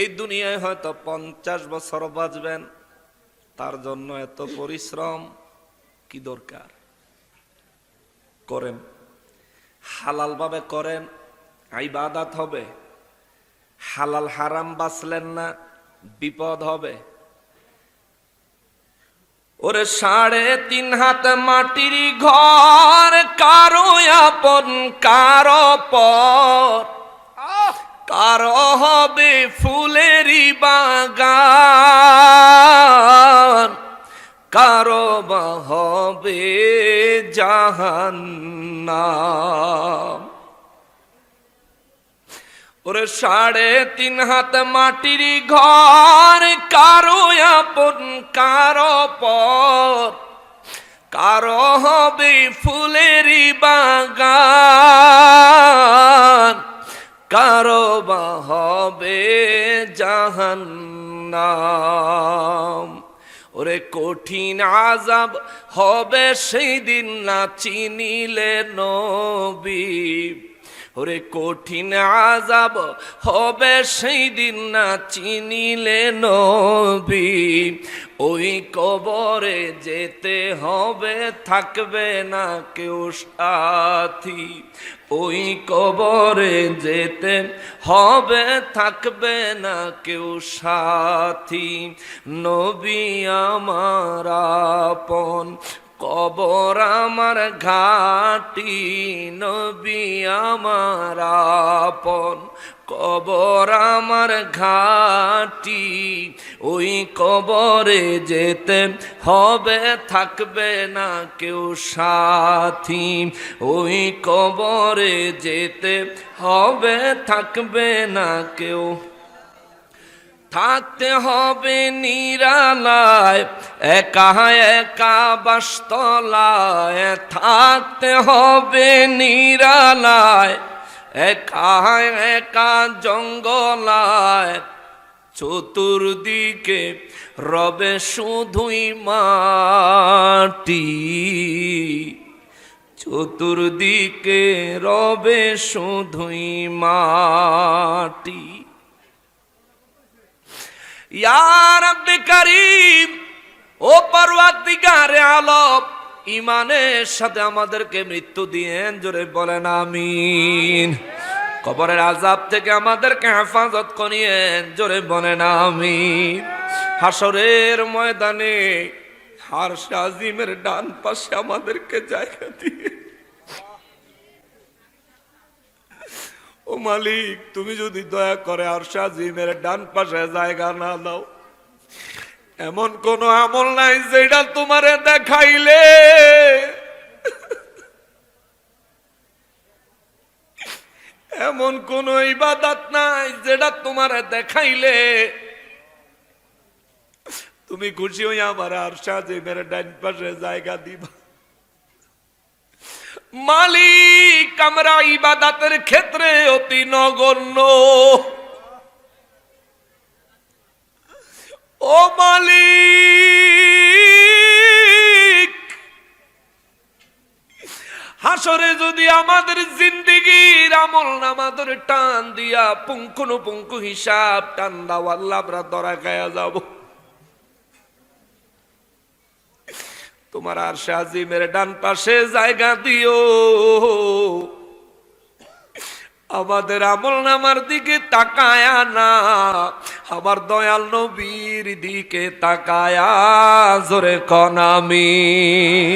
এই দুনিয়ায় হয়তো 50 বছর বাঁচবেন, তার জন্য এত পরিশ্রম কি দরকার? করেন, হালাল ভাবে করেন, ইবাদত হবে। হালাল হারাম বাঁচলেন না, বিপদ হবে। ওরে 3.5 হাত মাটির ঘর, কারো আপন কারো পর, কারো হবে ফুলেরই বাগান, কারো বা হবে জাহান্নাম। ওরে 3.5 হাত মাটির ঘর, কারো আপন কারো পর, কারো হবে ফুলেরই বাগান, কারো বা হবে জাহান্নাম। ওরে কঠিন আযাব হবে সেই দিন না চিনিলে নবী। ওরে কঠিন আযাব হবে সেই দিন না চিনিলে নবী। ওই কবরে যেতে হবে, থাকবে না কেউ সাথী। ওই কবরে যেতে হবে, থাকবে না কেউ সাথী। নবী আমার আপন, কবর আমার ঘাটি। নবী আমার আপন, কবর আমার ঘাটি। ওই কবরে যেতে হবে, থাকবে না কেউ সাথী। ওই কবরে যেতে হবে, থাকবে না কেউ। থাকতে হবে নিরালায়, একা একা বাসতলায়। থাকতে হবে নিরালায়, একা একা জঙ্গলায়। চতুর্দিকে রবে শুধুই মাটি, চতুর্দিকে রবে শুধুই মাটি। ইয়া রাব্বে কারীম, ও পরওয়ারদিগারে আলম, ঈমানের সাথে আমাদেরকে মৃত্যু দিয়েন, জোরে বলেন আমিন। কবরের আযাব থেকে আমাদেরকে হেফাজত করিয়েন, জোরে বলেন আমিন। হাসরের ময়দানে আরশে আজিমের ডান পাশে আমাদেরকে জায়গা দিয়ে। ও মালিক, তুমি যদি দয়া করে আরশে আজিমের ডান পাশে জায়গা না দাও, এমন কোন আমল নাই যেটা তোমারে দেখাইলে এমন কোন ইবাদত নাই যেটা তোমারে দেখাইলে তুমি খুশি হইয়া আমার আরশে আজিমের ডান পাশে জায়গা দিবা। মালিক, আমরা ইবাদতের ক্ষেত্রে অতি নগণ্য। ও মালিক, হাসরে যদি আমাদের জিন্দেগির আমল নামাদের টান দিয়া পুঙ্খানুপুঙ্খ হিসাব টান দাও, আল্লাহ আমরা ধরা খায়া যাব। তোমার আরশে আজিমের ডান পাশে জায়গা দিও। আমাদের আমল নামার দিকে তাকায়া না, আমার দয়াল নবীর দিকে তাকায়া, জোরে কোন আমিন।